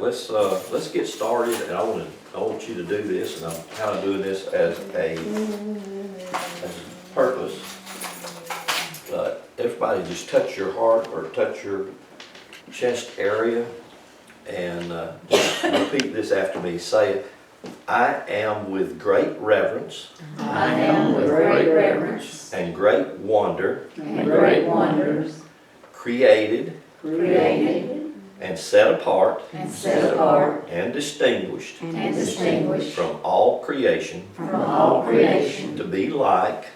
let's get started, and I want you to do this, and I'm kind of doing this as a purpose. Everybody just touch your heart or touch your chest area, and just repeat this after me. Say, I am with great reverence. I am with great reverence and great wonder and great wonders created and set apart and distinguished from all creation to be like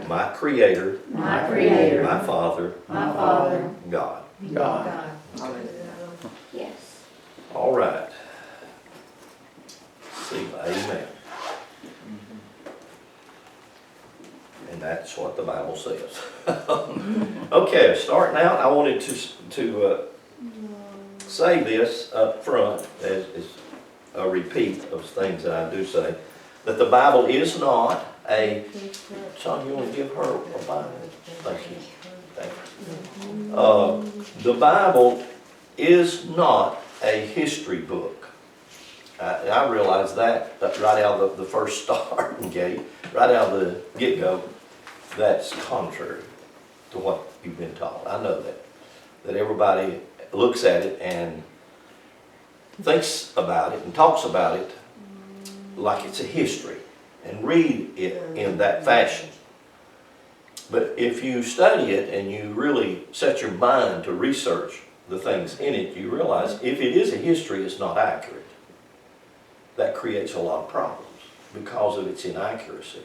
my Creator, my Father, God. Yes. All right. See, amen. And that's what the Bible says. Okay, starting out, I wanted to say this up front as a repeat of things that I do say, that the Bible is not a, Son, you want to give her a Bible? Thank you. Thank you. The Bible is not a history book. I realized that right out of the first starting gate, right out of the get-go. That's contrary to what you've been taught. I know that everybody looks at it and thinks about it and talks about it like it's a history and read it in that fashion. But if you study it and you really set your mind to research the things in it, you realize if it is a history, it's not accurate. That creates a lot of problems because of its inaccuracy.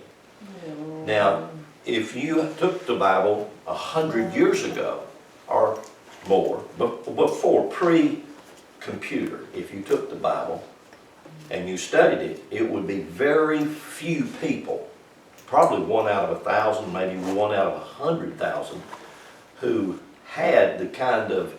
Now, if you took the Bible 100 years ago or more, before pre-computer, if you took the Bible and you studied it, it would be very few people, probably 1 out of 1,000, maybe 1 out of 100,000, who had the kind of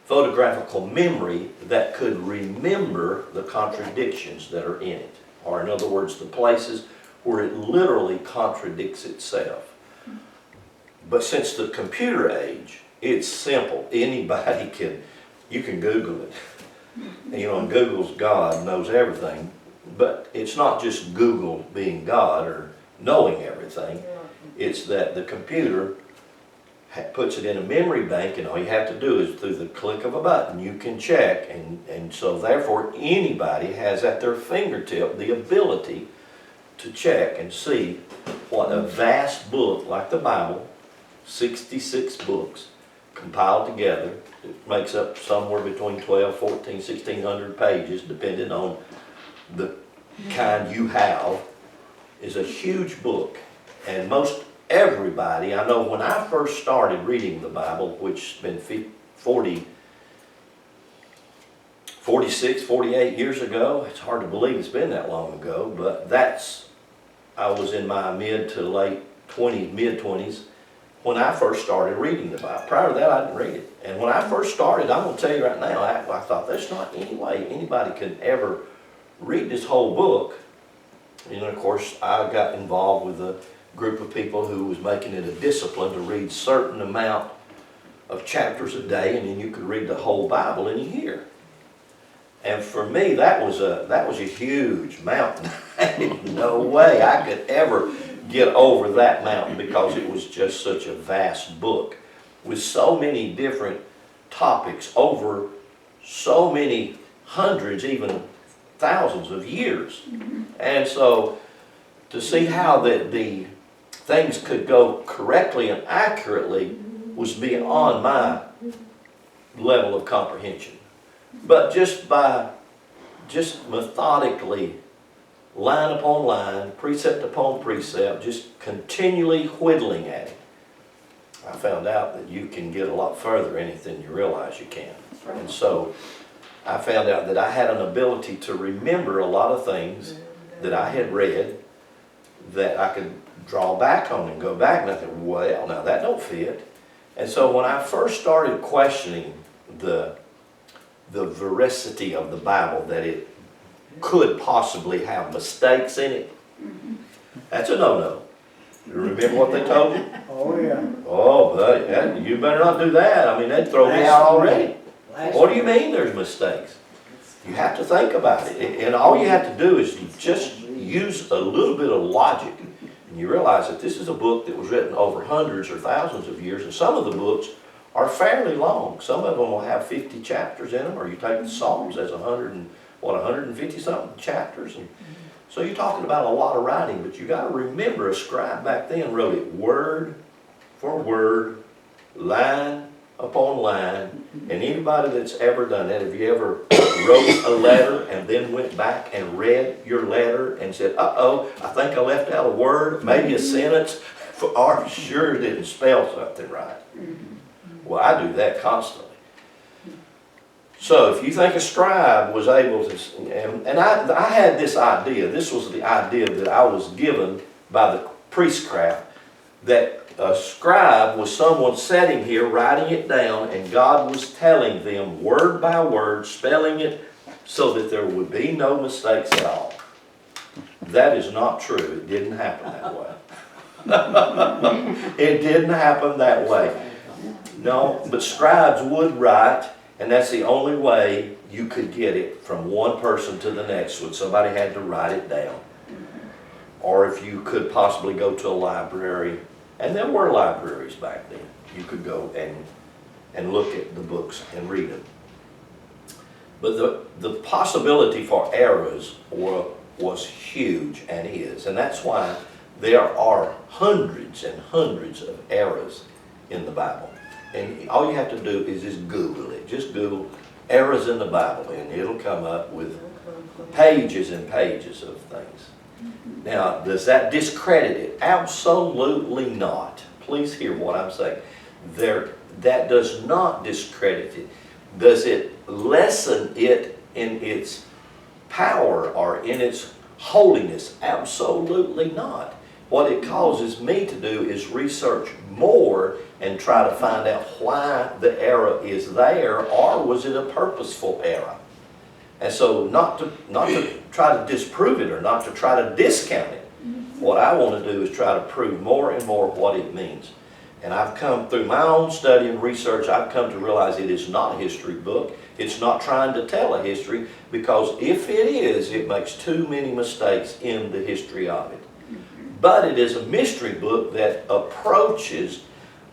photographical memory that could remember the contradictions that are in it. Or in other words, the places where it literally contradicts itself. But since the computer age, it's simple. Anybody you can Google it. You know, and Google's God, knows everything. But it's not just Google being God or knowing everything. It's that the computer puts it in a memory bank, and all you have to do is through the click of a button, you can check. And so therefore, anybody has at their fingertip the ability to check and see what a vast book like the Bible, 66 books compiled together, it makes up somewhere between 12, 14, 1,600 pages, depending on the kind you have, is a huge book. And most everybody, I know when I first started reading the Bible, which has been 46, 48 years ago, it's hard to believe it's been that long ago, but I was in my mid to late 20s, mid-20s, when I first started reading the Bible. Prior to that, I didn't read it. And when I first started, I'm going to tell you right now, I thought there's not any way anybody could ever read this whole book. And of course, I got involved with a group of people who was making it a discipline to read a certain amount of chapters a day, and then you could read the whole Bible in a year. And for me, that was a huge mountain. No way I could ever get over that mountain because it was just such a vast book with so many different topics over so many hundreds, even thousands of years. And so to see how the things could go correctly and accurately was beyond my level of comprehension. But just methodically, line upon line, precept upon precept, just continually whittling at it, I found out that you can get a lot further in it than you realize you can. And so I found out that I had an ability to remember a lot of things that I had read that I could draw back on and go back and I thought, well, now that don't fit. And so when I first started questioning the veracity of the Bible, that it could possibly have mistakes in it, that's a no-no. You remember what they told you? Oh, yeah. Oh, buddy, you better not do that. I mean, they'd throw me out already. What do you mean there's mistakes? You have to think about it. And all you have to do is you just use a little bit of logic. And you realize that this is a book that was written over hundreds or thousands of years. And some of the books are fairly long. Some of them will have 50 chapters in them. Or you take the Psalms as 150 something chapters. And so you're talking about a lot of writing. But you got to remember, a scribe back then wrote it word for word, line upon line. And anybody that's ever done that, if you ever wrote a letter and then went back and read your letter and said, uh-oh, I think I left out a word, maybe a sentence, or sure didn't spell something right. Well, I do that constantly. So if you think a scribe was able to, and I had this idea, this was the idea that I was given by the priestcraft, that a scribe was someone sitting here writing it down, and God was telling them word by word, spelling it so that there would be no mistakes at all. That is not true. It didn't happen that way. It didn't happen that way. No, but scribes would write, and that's the only way you could get it from one person to the next, when somebody had to write it down. Or if you could possibly go to a library. And there were libraries back then. You could go and look at the books and read them. But the possibility for errors was huge, and is. And that's why there are hundreds and hundreds of errors in the Bible. And all you have to do is just Google it. Just Google errors in the Bible, and it'll come up with pages and pages of things. Now, does that discredit it? Absolutely not. Please hear what I'm saying. That does not discredit it. Does it lessen it in its power or in its holiness? Absolutely not. What it causes me to do is research more and try to find out why the error is there, or was it a purposeful error? And so not to try to disprove it or not to try to discount it. What I want to do is try to prove more and more what it means. And I've come through my own study and research, I've come to realize it is not a history book. It's not trying to tell a history, because if it is, it makes too many mistakes in the history of it. But it is a mystery book that approaches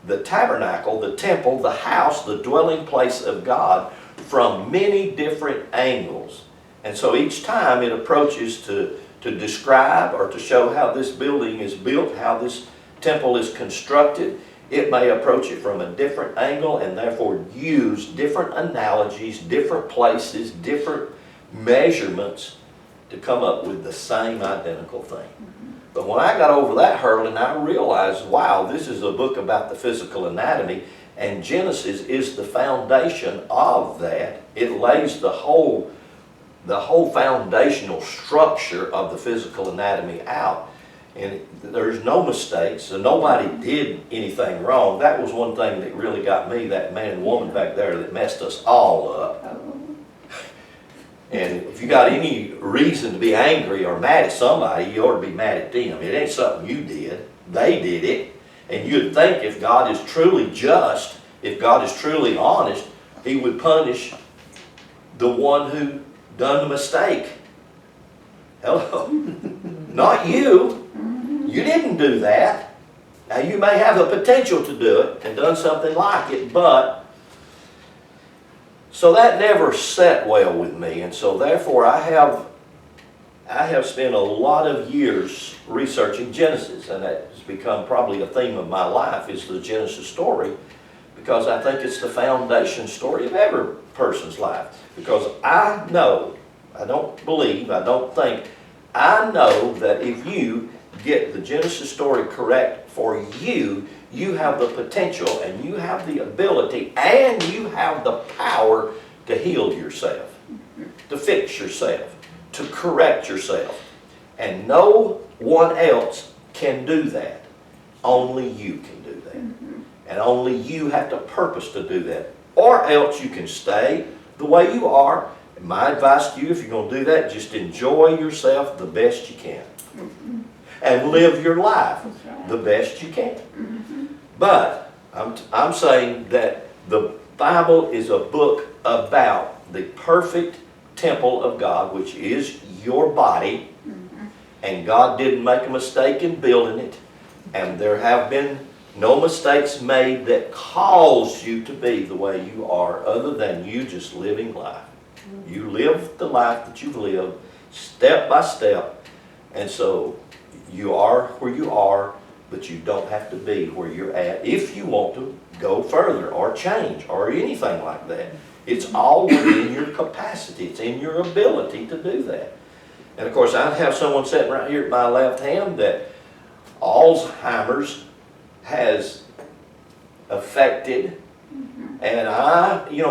the tabernacle, the temple, the house, the dwelling place of God from many different angles. And so each time it approaches to describe or to show how this building is built, how this temple is constructed, it may approach it from a different angle and therefore use different analogies, different places, different measurements to come up with the same identical thing. But when I got over that hurdle and I realized, wow, this is a book about the physical anatomy, and Genesis is the foundation of that. It lays the whole foundational structure of the physical anatomy out. And there's no mistakes, so nobody did anything wrong. That was one thing that really got me, that man and woman back there that messed us all up. And if you got any reason to be angry or mad at somebody, you ought to be mad at them. It ain't something you did. They did it. And you'd think if God is truly just, if God is truly honest, He would punish the one who done the mistake. Hello? Not you. You didn't do that. Now you may have the potential to do it and done something like it, but so that never sat well with me, and so therefore I have spent a lot of years researching Genesis, and that has become probably a theme of my life, is the Genesis story, because I think it's the foundation story of every person's life. Because I know, I don't believe, I don't think, I know that if you get the Genesis story correct for you, you have the potential and you have the ability and you have the power to heal yourself, to fix yourself, to correct yourself. And no one else can do that. Only you can do that. And only you have the purpose to do that. Or else you can stay the way you are. And my advice to you, if you're going to do that, just enjoy yourself the best you can. And live your life the best you can. But I'm saying that the Bible is a book about the perfect temple of God, which is your body, and God didn't make a mistake in building it, and there have been no mistakes made that caused you to be the way you are, other than you just living life. You live the life that you've lived step by step, and so you are where you are, but you don't have to be where you're at if you want to go further or change or anything like that. It's all within your capacity. It's in your ability to do that. And of course, I have someone sitting right here at my left hand that Alzheimer's has affected. And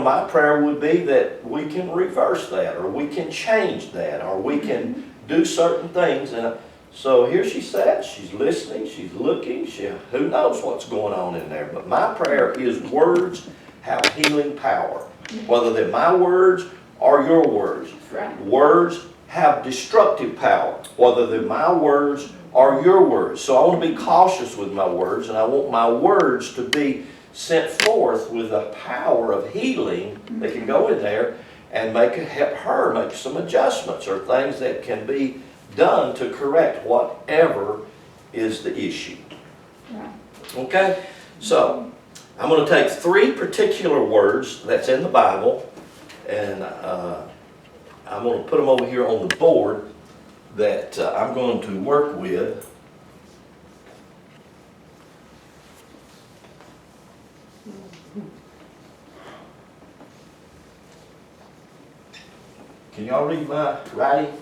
my prayer would be that we can reverse that, or we can change that, or we can do certain things. And so here she sat, she's listening, she's looking, who knows what's going on in there. But my prayer is words have healing power. Whether they're my words or your words. Right. Words have destructive power. Whether they're my words or your words. So I want to be cautious with my words, and I want my words to be sent forth with a power of healing that can go in there and help her make some adjustments or things that can be done to correct whatever is the issue. Right. Okay? So, I'm going to take 3 particular words that's in the Bible, and I'm going to put them over here on the board that I'm going to work with. Can y'all read my writing?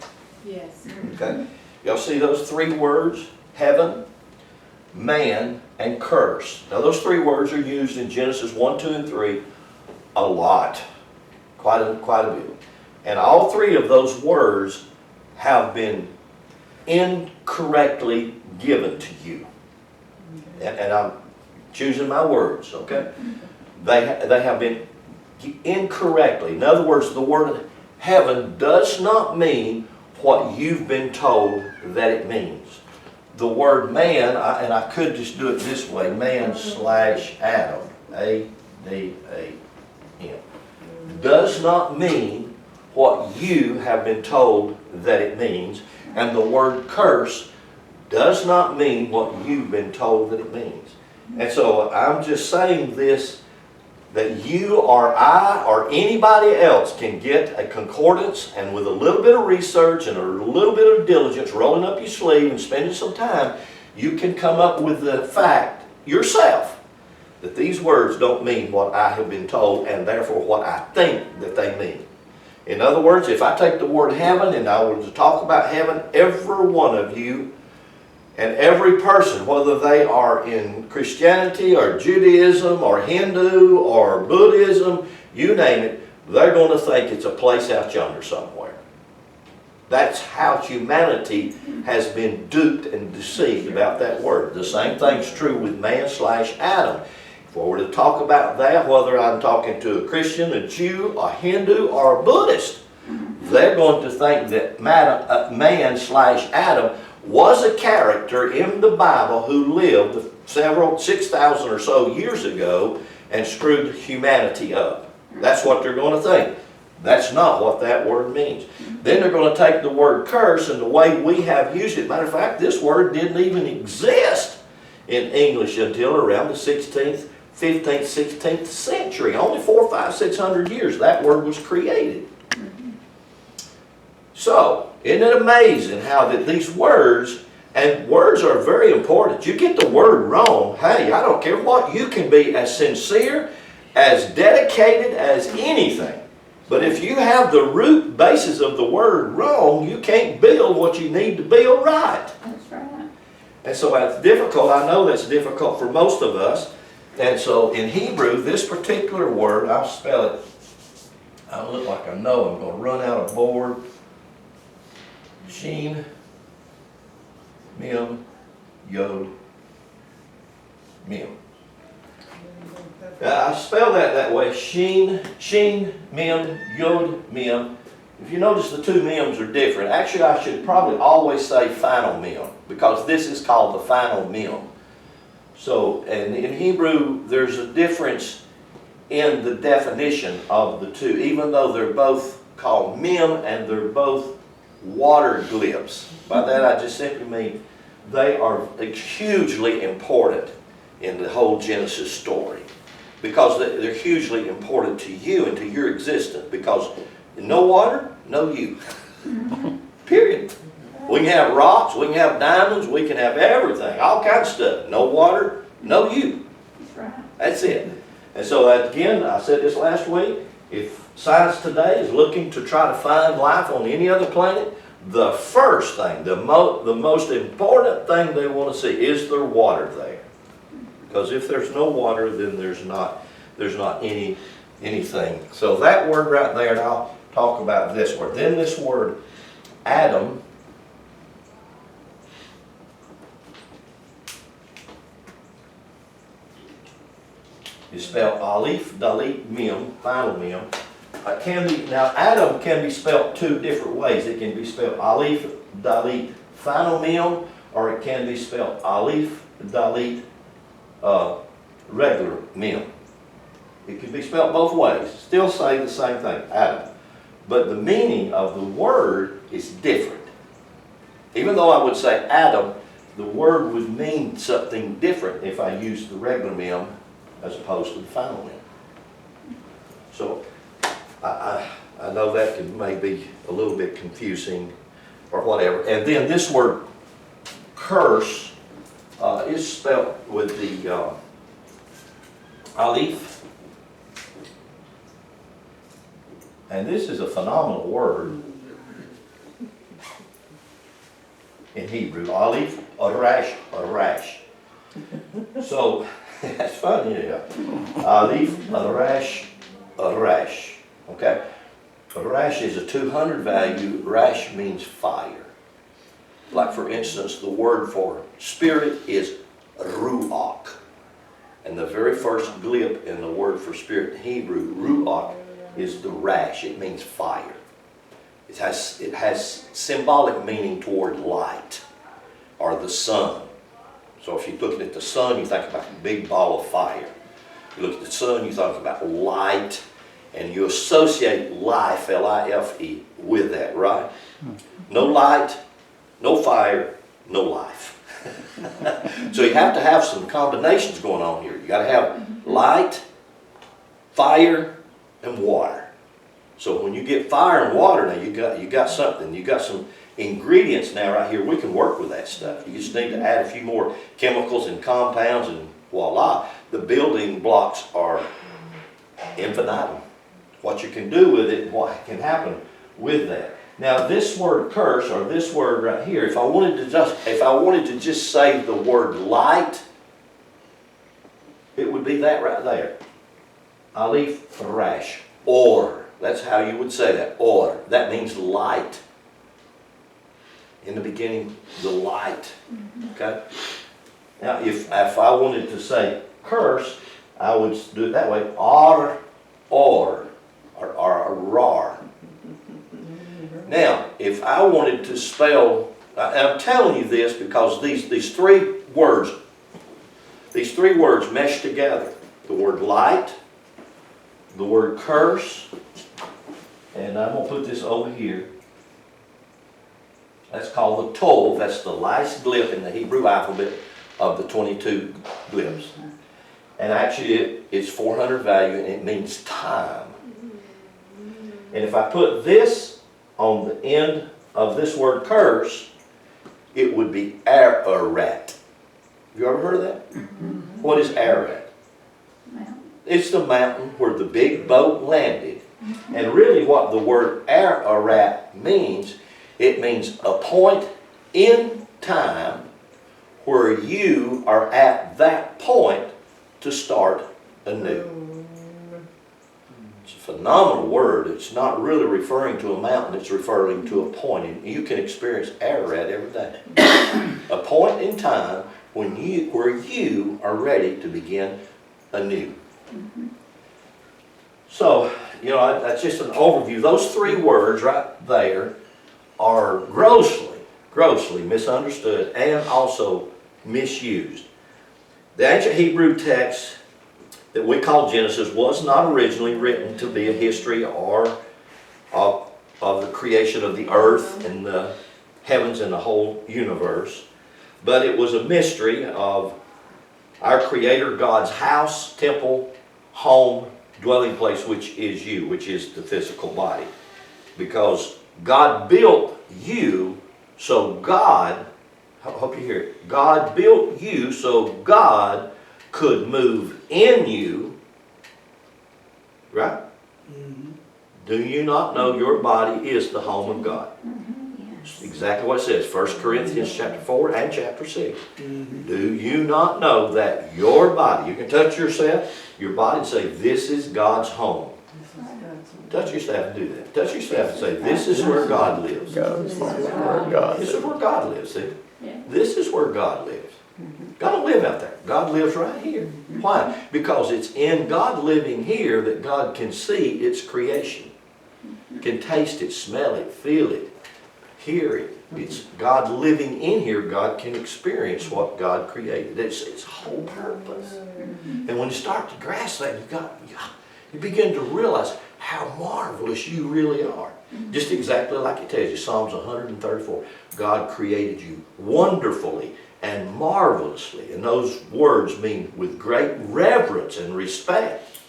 Yes. Okay. Y'all see those 3 words? Heaven, man, and curse. Now those 3 words are used in Genesis 1, 2, and 3 a lot. Quite a bit. And all 3 of those words have been incorrectly given to you. And I'm choosing my words, okay? They have been incorrectly. In other words, the word heaven does not mean what you've been told that it means. The word man, and I could just do it this way, man / Adam, A-D-A-M, does not mean what you have been told that it means. And the word curse does not mean what you've been told that it means. And so I'm just saying this, that you or I or anybody else can get a concordance, and with a little bit of research and a little bit of diligence, rolling up your sleeve and spending some time, you can come up with the fact yourself that these words don't mean what I have been told, and therefore what I think that they mean. In other words, if I take the word heaven and I were to talk about heaven, every one of you and every person, whether they are in Christianity or Judaism or Hindu or Buddhism, you name it, they're going to think it's a place out yonder somewhere. That's how humanity has been duped and deceived about that word. The same thing's true with man / Adam. If I were to talk about that, whether I'm talking to a Christian, a Jew, a Hindu, or a Buddhist, they're going to think that man / Adam was a character in the Bible who lived 6,000 or so years ago and screwed humanity up. That's what they're going to think. That's not what that word means. Then they're going to take the word curse and the way we have used it. Matter of fact, this word didn't even exist in English until around the 16th, 15th, 16th century. Only 400, 500, 600 years that word was created. So, isn't it amazing how that these words, and words are very important. You get the word wrong, hey, I don't care what, you can be as sincere, as dedicated as anything. But if you have the root basis of the word wrong, you can't build what you need to build right. That's right. And so that's difficult. I know that's difficult for most of us. And so in Hebrew, this particular word, I'll spell it. I look like I know I'm going to run out of board. Sheen, Mim, Yod, Mim. I spell that way. Sheen, Mim, Yod, Mim. If you notice, the 2 Mims are different. Actually, I should probably always say final Mim, because this is called the final Mim. So, and in Hebrew, there's a difference in the definition of the 2. Even though they're both called mem, and they're both water glyphs. By that I just simply mean they are hugely important in the whole Genesis story, because they're hugely important to you and to your existence, because no water, no you. Period. We can have rocks, we can have diamonds, we can have everything, all kinds of stuff. No water, no you. That's right. That's it. And so again, I said this last week, if science today is looking to try to find life on any other planet, the first thing, the most important thing they want to see is there water there. Because if there's no water, then there's not anything. So that word right there, and I'll talk about this word. Then this word Adam, is spelled Aleph, Dalet, Mem, final Mem. Now Adam can be spelled two different ways. It can be spelled Aleph, Dalet, final Mem, or it can be spelled Aleph, Dalet, regular Mem. It can be spelled both ways. Still say the same thing, Adam. But the meaning of the word is different. Even though I would say Adam, the word would mean something different if I used the regular Mem as opposed to the final Mem. So I know that can maybe a little bit confusing or whatever. And then this word curse is spelled with the Aleph. And this is a phenomenal word in Hebrew. Aleph, Arash, Arash. So that's funny, yeah. Aleph, Arash, Arash. Okay? Arash is a 200 value. Rash means fire. Like for instance, the word for spirit is ruach. And the very first glyph in the word for spirit in Hebrew, ruach, is the rash. It means fire. It has symbolic meaning toward light or the sun. So if you're looking at the sun, you think about a big ball of fire. You look at the sun, you think about light, and you associate life, L-I-F-E, with that, right? No light, no fire, no life. So you have to have some combinations going on here. You got to have light, fire, and water. So when you get fire and water, now you got something. You got some ingredients now right here. We can work with that stuff. You just need to add a few more chemicals and compounds, and voila, the building blocks are infinitum. What you can do with it, what can happen with that. Now this word curse, or this word right here, if I wanted to just say the word light, it would be that right there. Aleph Rash, or. That's how you would say that, or. That means light. In the beginning, the light. Okay? Now, if I wanted to say curse, I would do it that way. Or rar. Now, if I wanted to spell, I'm telling you this because these three words mesh together. The word light, the word curse, and I'm going to put this over here. That's called the Tov. That's the last glyph in the Hebrew alphabet of the 22 glyphs. And actually it's 400 value, and it means time. And if I put this on the end of this word curse, it would be Ararat. Have you ever heard of that? Mm-hmm. What is Ararat? Mountain. It's the mountain where the big boat landed. Mm-hmm. And really what the word Ararat means, it means a point in time where you are at that point to start anew. It's a phenomenal word. It's not really referring to a mountain, it's referring to a point. And you can experience Ararat every day. A point in time where you are ready to begin anew. Mm-hmm. So, that's just an overview. Those three words right there are grossly misunderstood and also misused. The ancient Hebrew text that we call Genesis was not originally written to be a history or of of the creation of the earth and the heavens and the whole universe. But it was a mystery of our Creator God's house, temple, home, dwelling place, which is you, which is the physical body. Because God built you, so God, I hope you hear it, God built you so God could move in you, right? Mm-hmm. Do you not know your body is the home of God? Yes. Exactly what it says, 1 Corinthians chapter 4 and chapter 6. Mm-hmm. Do you not know that your body, you can touch yourself, your body, and say, this is God's home. Touch yourself and do that. Touch yourself and say, this is where God lives. God's where God This is where God lives, see? Yeah. This is where God lives. God don't live out there. God lives right here. Why? Because it's in God living here that God can see its creation. Can taste it, smell it, feel it, hear it. It's God living in here. God can experience what God created. It's its whole purpose. And when you start to grasp that, you begin to realize how marvelous you really are. Just exactly like it tells you, Psalms 134. God created you wonderfully and marvelously. And those words mean with great reverence and respect.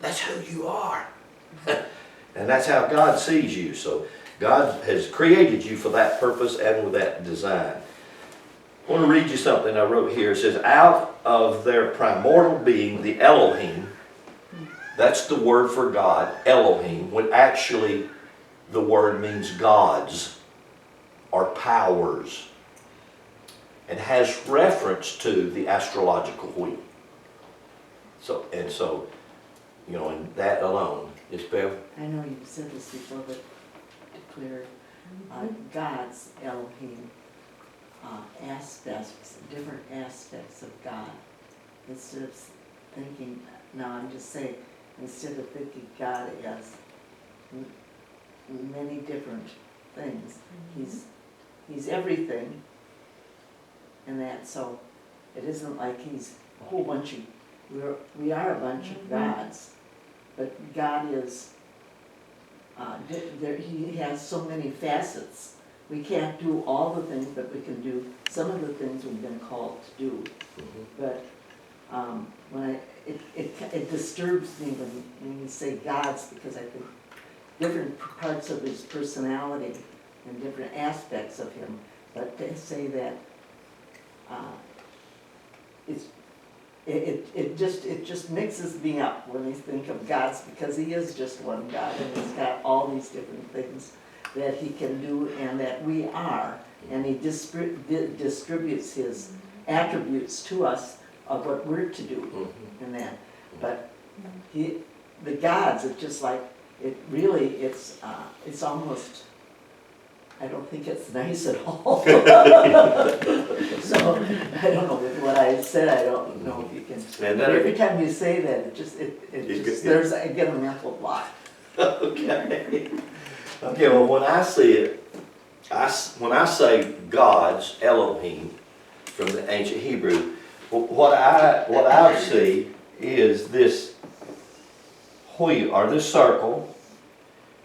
That's who you are. And that's how God sees you. So God has created you for that purpose and with that design. I want to read you something I wrote here. It says, out of their primordial being, the Elohim, that's the word for God, Elohim, when actually the word means gods or powers, and has reference to the astrological wheel. So, you know, and that alone is Bev. I know you've said this before, but to clear, God's Elohim aspects, different aspects of God. Instead of thinking, now I'm just saying, instead of thinking God as many different things, He's everything, and that, so it isn't like He's a whole bunch of, we are a bunch of gods, but God is, He has so many facets. We can't do all the things that we can do. Some of the things we've been called to do, but when it disturbs me when you say God's, because I think different parts of His personality and different aspects of Him, but to say that it just mixes me up when I think of God's, because He is just one God, and He's got all these different things that He can do and that we are, and He distributes His attributes to us of what we're to do in that. But the gods, it's just like, it's almost, I don't think it's nice at all. So, I don't know, with what I said, I don't know if you can, every time you say that, I get a mental block. Okay. Okay, well, when I see it, when I say gods, Elohim, from the ancient Hebrew, what I see is this wheel, or this circle,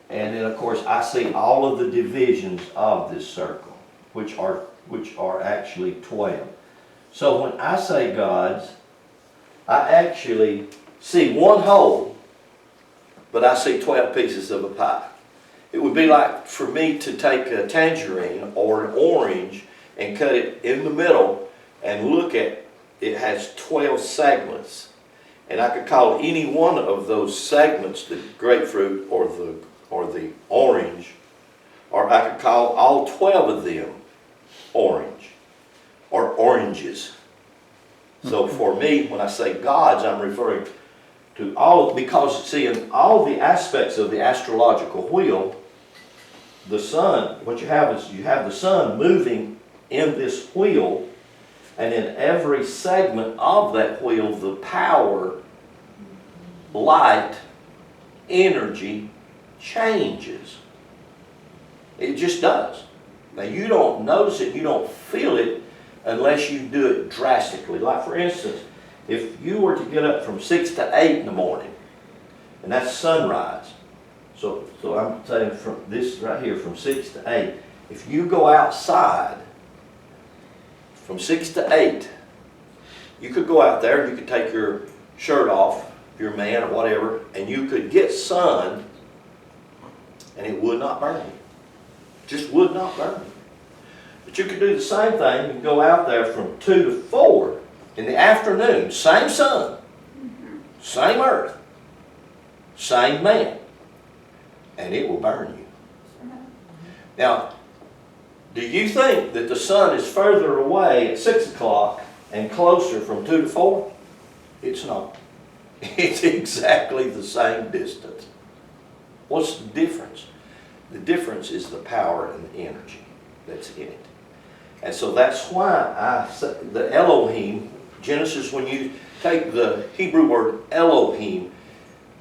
and then of course I see all of the divisions of this circle, which are actually 12. So when I say gods, I actually see one whole, but I see 12 pieces of a pie. It would be like for me to take a tangerine or an orange and cut it in the middle and look at it has 12 segments. And I could call any one of those segments the grapefruit or the orange, or I could call all 12 of them orange or oranges. So for me, when I say gods, I'm referring to all, because see, in all the aspects of the astrological wheel, the sun, what you have is you have the sun moving in this wheel, and in every segment of that wheel, the power, light, energy changes. It just does. Now you don't notice it, you don't feel it unless you do it drastically. Like for instance, if you were to get up from 6 to 8 in the morning, and that's sunrise. So I'm saying from this right here, from 6 to 8. If you go outside from 6 to 8, you could go out there and you could take your shirt off, if you're a man or whatever, and you could get sun and it would not burn you. Just would not burn you. But you could do the same thing. You can go out there from 2 to 4 in the afternoon, same sun, same earth, same man, and it will burn you. Now, do you think that the sun is further away at 6 o'clock and closer from 2 to 4? It's not. It's exactly the same distance. What's the difference? The difference is the power and the energy that's in it. And so that's why I say the Elohim, Genesis, when you take the Hebrew word Elohim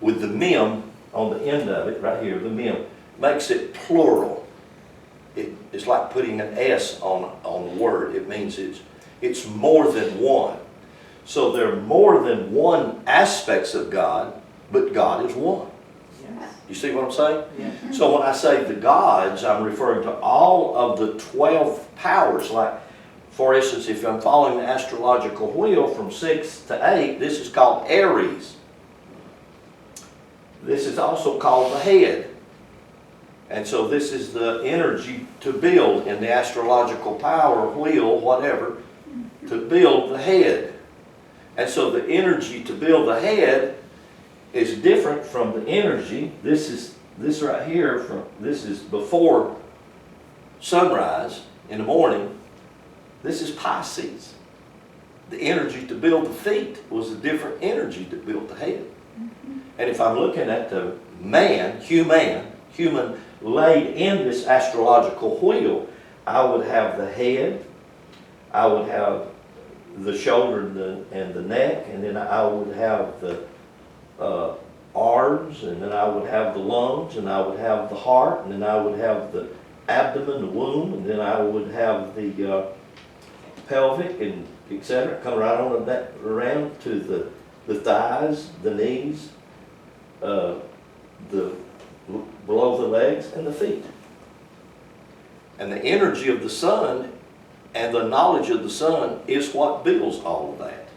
with the mem on the end of it, right here, the mem, makes it plural. It's like putting an S on the word. It means it's more than one. So there are more than one aspects of God, but God is one. Yes. You see what I'm saying? Yeah. So when I say the gods, I'm referring to all of the 12 powers. Like, for instance, if I'm following the astrological wheel from 6 to 8, this is called Aries. This is also called the head. And so this is the energy to build in the astrological power wheel, whatever, to build the head. And so the energy to build the head is different from the energy. This right here, this is before sunrise in the morning. This is Pisces. The energy to build the feet was a different energy to build the head. And if I'm looking at the man, human laid in this astrological wheel, I would have the head, I would have the shoulder and the neck, and then I would have the arms, and then I would have the lungs, and I would have the heart, and then I would have the abdomen, the womb, and then I would have the pelvic, and etc. Come right on that around to the thighs, the knees, the below the legs, and the feet. And the energy of the sun and the knowledge of the sun is what builds all of that.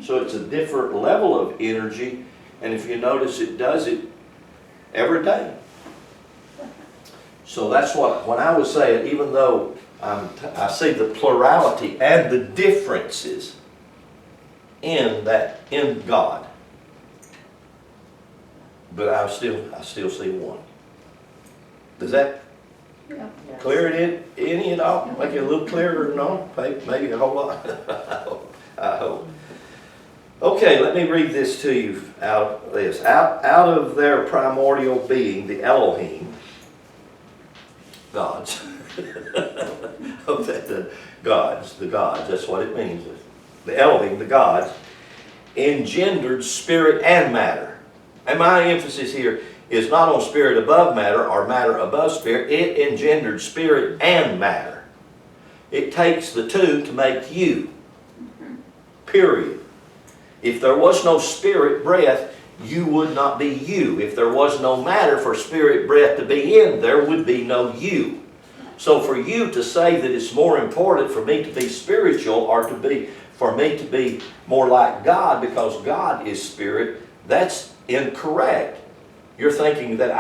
So it's a different level of energy, and if you notice, it does it every day. So that's what, when I was saying, even though I see the plurality and the differences in God, but I still see one. Does that Yeah. clear it any at all? Make it a little clearer? No? Maybe a whole lot? I hope. Okay, let me read this to you out of this. Out of their primordial being, the Elohim, gods. The gods, that's what it means. The Elohim, the gods, engendered spirit and matter. And my emphasis here is not on spirit above matter or matter above spirit. It engendered spirit and matter. It takes the two to make you. Period. If there was no spirit breath, you would not be you. If there was no matter for spirit breath to be in, there would be no you. So for you to say that it's more important for me to be spiritual or for me to be more like God because God is spirit, that's incorrect. You're thinking that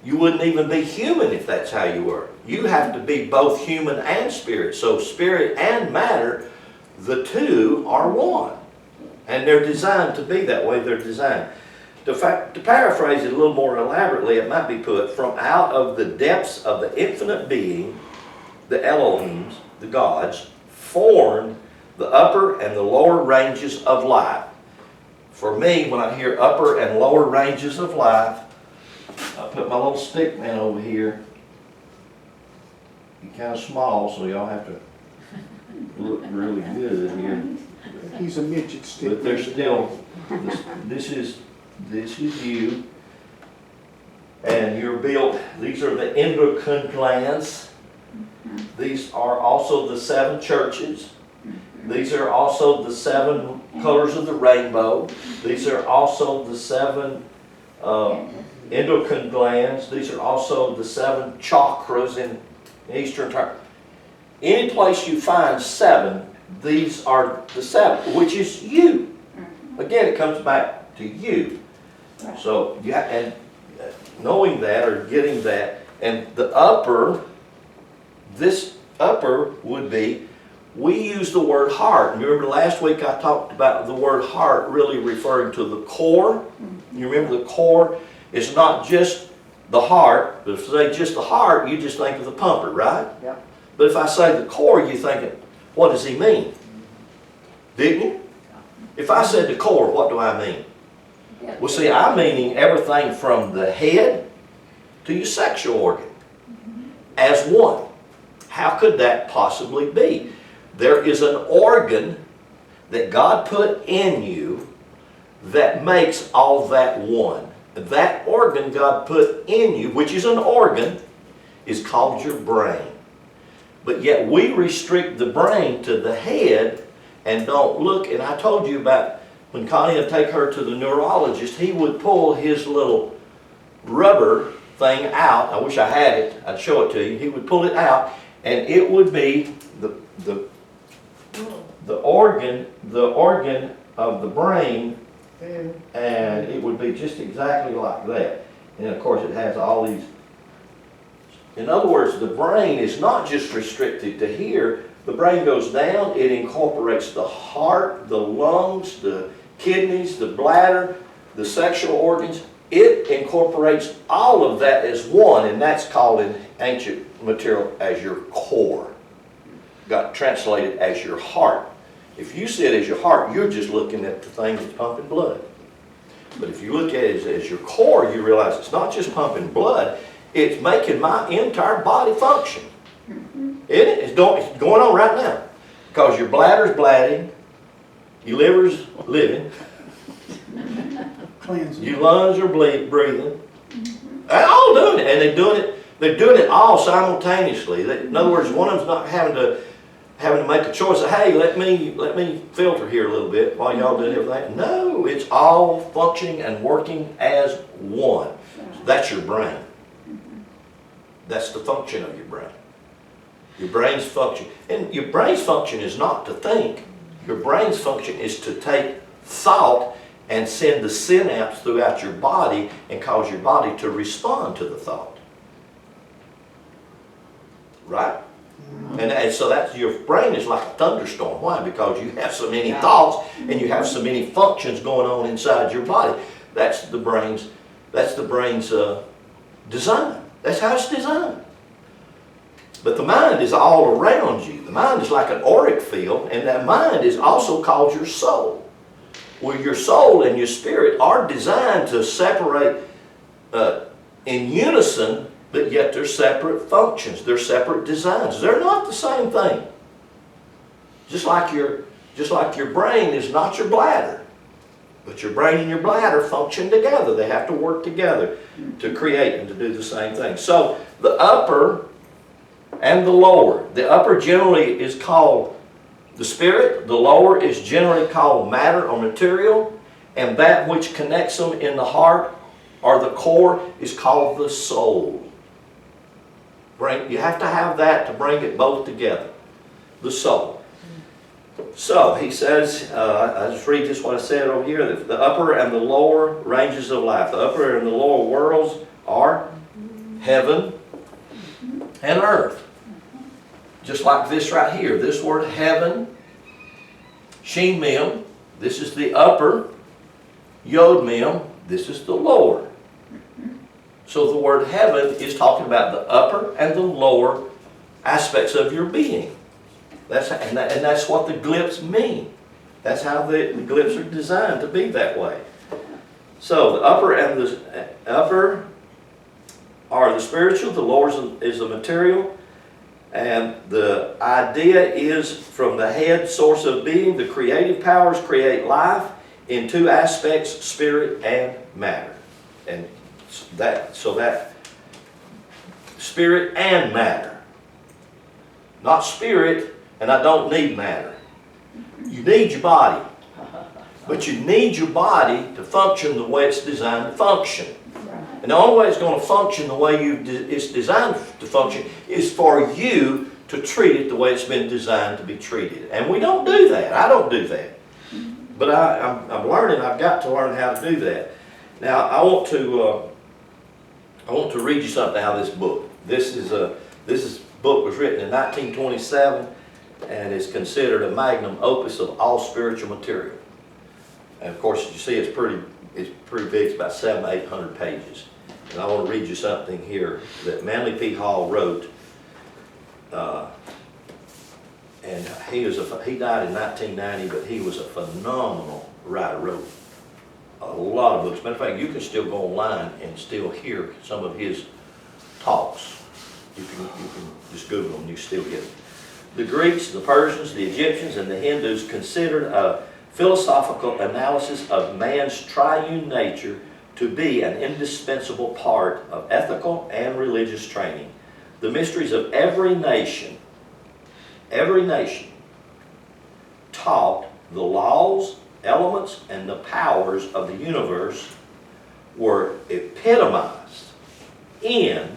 you wouldn't even be human if that's how you were. You have to be both human and spirit. So spirit and matter, the two are one. And they're designed to be that way. They're designed. To paraphrase it a little more elaborately, it might be put, from out of the depths of the infinite being, the Elohims, the gods, formed the upper and the lower ranges of life. For me, when I hear upper and lower ranges of life, I put my little stick man over here. He's kind of small, so y'all have to look really good here. He's a midget stick. But there's still, this is you. And you're built, these are the endocrine glands. These are also the 7 churches. These are also the 7 colors of the rainbow. These are also the 7 endocrine glands. These are also the 7 chakras in Eastern terms. Any place you find 7, these are the 7, which is you. Again, it comes back to you. Right. So, yeah, and knowing that or getting that, and the upper, this upper would be, we use the word heart. And you remember last week I talked about the word heart really referring to the core. You remember the core is not just the heart, but if I say just the heart, you just think of the pumper, right? Yep. But if I say the core, you think, what does he mean? Didn't you? If I said the core, what do I mean? Well, see, I'm meaning everything from the head to your sexual organ as one. How could that possibly be? There is an organ that God put in you that makes all that one. That organ God put in you, which is an organ, is called your brain. But yet we restrict the brain to the head and don't look. And I told you about when Connie would take her to the neurologist, he would pull his little rubber thing out. I wish I had it. I'd show it to you. He would pull it out, and it would be the organ of the brain, and it would be just exactly like that. And of course it has all these. In other words, the brain is not just restricted to here. The brain goes down, it incorporates the heart, the lungs, the kidneys, the bladder, the sexual organs. It incorporates all of that as one, and that's called in ancient material as your core. Got translated as your heart. If you see it as your heart, you're just looking at the thing that's pumping blood. But if you look at it as your core, you realize it's not just pumping blood, it's making my entire body function. It's going on right now. Because your bladder's bladding, your liver's living, Cleansing. your lungs are breathing. They're all doing it, and they're doing it all simultaneously. In other words, one of them's not having to make a choice of, hey, let me filter here a little bit while y'all doing everything. No, it's all functioning and working as one. So that's your brain. That's the function of your brain. Your brain's function. And your brain's function is not to think. Your brain's function is to take thought and send the synapse throughout your body and cause your body to respond to the thought. Right? And so that's, your brain is like a thunderstorm. Why? Because you have so many thoughts and you have so many functions going on inside your body. That's the brain's design. That's how it's designed. But the mind is all around you. The mind is like an auric field, and that mind is also called your soul. Well, your soul and your spirit are designed to separate in unison, but yet they're separate functions. They're separate designs. They're not the same thing. Just like your brain is not your bladder. But your brain and your bladder function together. They have to work together to create and to do the same thing. So the upper and the lower. The upper generally is called the spirit. The lower is generally called matter or material. And that which connects them in the heart or the core is called the soul. You have to have that to bring it both together. The soul. So he says, I just read just what I said over here, that the upper and the lower ranges of life. The upper and the lower worlds are heaven and earth. Just like this right here. This word heaven, sheen mem, this is the upper, yod mem, this is the lower. So the word heaven is talking about the upper and the lower aspects of your being. And that's what the glyphs mean. That's how the glyphs are designed to be that way. So the upper and the upper are the spiritual, the lower is the material, and the idea is from the head source of being, the creative powers create life in two aspects, spirit and matter. And that spirit and matter. Not spirit, and I don't need matter. You need your body. But you need your body to function the way it's designed to function. Right. And the only way it's going to function the way it's designed to function is for you to treat it the way it's been designed to be treated. And we don't do that. I don't do that. But I'm learning. I've got to learn how to do that. Now I want to read you something out of this book. This book was written in 1927, and is considered a magnum opus of all spiritual material. And of course, you see, it's pretty big. It's about 700-800 pages. And I want to read you something here that Manly P. Hall wrote. And he died in 1990, but he was a phenomenal writer. Wrote a lot of books. Matter of fact, you can still go online and still hear some of his talks. You can just Google them, you still get them. The Greeks, the Persians, the Egyptians, and the Hindus considered a philosophical analysis of man's triune nature to be an indispensable part of ethical and religious training. The mysteries of every nation taught the laws, elements, and the powers of the universe were epitomized in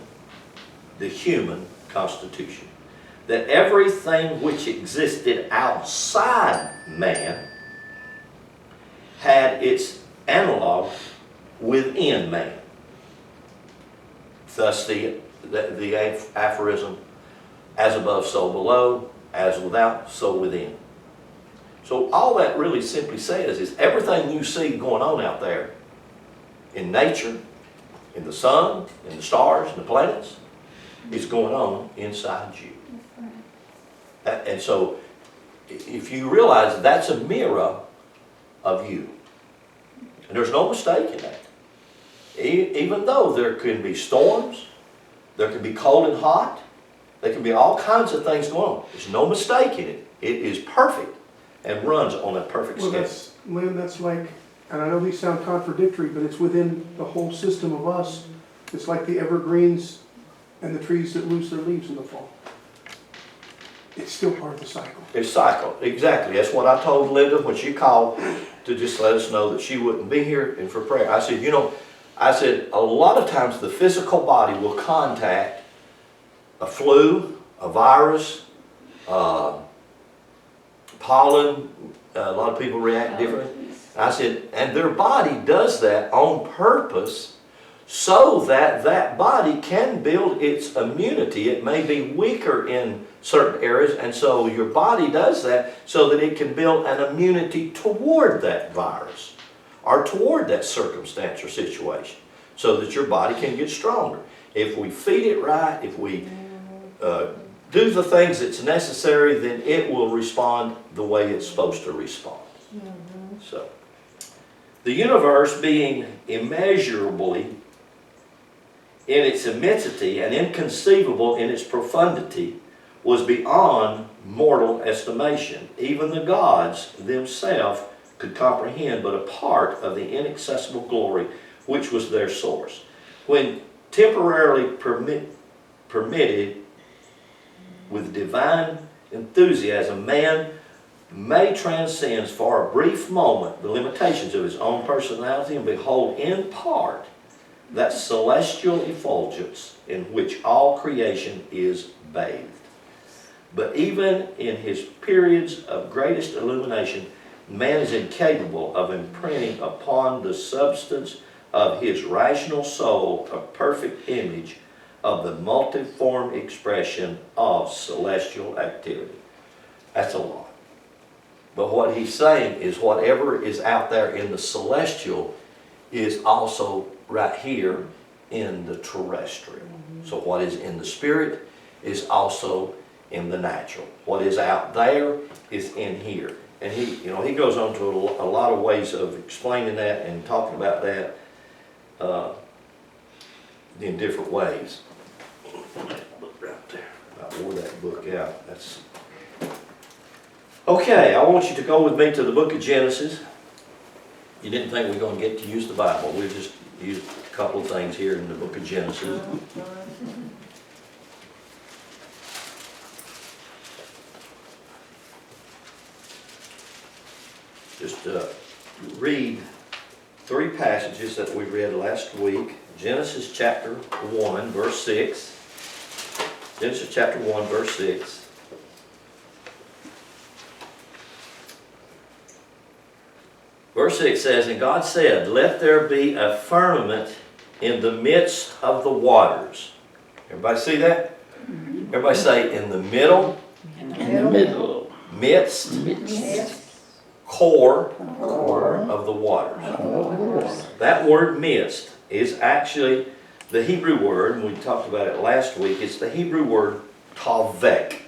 the human constitution. That everything which existed outside man had its analog within man. Thus the aphorism, as above, so below, as without, so within. So all that really simply says is everything you see going on out there in nature, in the sun, in the stars, and the planets, is going on inside you. And so if you realize that's a mirror of you, and there's no mistake in that. Even though there can be storms, there can be cold and hot, there can be all kinds of things going on. There's no mistake in it. It is perfect and runs on a perfect schedule. Lynn, that's like, and I know these sound contradictory, but it's within the whole system of us. It's like the evergreens and the trees that lose their leaves in the fall. It's still part of the cycle. It's cycle, exactly. That's what I told Linda when she called to just let us know that she wouldn't be here and for prayer. I said, a lot of times the physical body will contact a flu, a virus, pollen. A lot of people react differently. I said, and their body does that on purpose so that that body can build its immunity. It may be weaker in certain areas, and so your body does that so that it can build an immunity toward that virus or toward that circumstance or situation so that your body can get stronger. If we feed it right, if we do the things that's necessary, then it will respond the way it's supposed to respond. So, the universe being immeasurably in its immensity and inconceivable in its profundity was beyond mortal estimation. Even the gods themselves could comprehend but a part of the inaccessible glory which was their source. When temporarily permitted with divine enthusiasm, man may transcend for a brief moment the limitations of his own personality and behold in part that celestial effulgence in which all creation is bathed. But even in his periods of greatest illumination, man is incapable of imprinting upon the substance of his rational soul a perfect image of the multiform expression of celestial activity. That's a lot. But what he's saying is whatever is out there in the celestial is also right here in the terrestrial. So what is in the spirit is also in the natural. What is out there is in here. And he goes on to a lot of ways of explaining that and talking about that in different ways. Look right there. I wore that book out. That's okay. I want you to go with me to the book of Genesis. You didn't think we were going to get to use the Bible. We just used a couple of things here in the book of Genesis. Just read three passages that we read last week. Genesis chapter 1, verse 6. Genesis chapter 1, verse 6. Verse 6 says, "And God said, let there be a firmament in the midst of the waters." Everybody see that? Everybody say, in the middle, In the middle. midst, core of the waters. Oh, That word midst is actually the Hebrew word, and we talked about it last week, it's the Hebrew word tavek.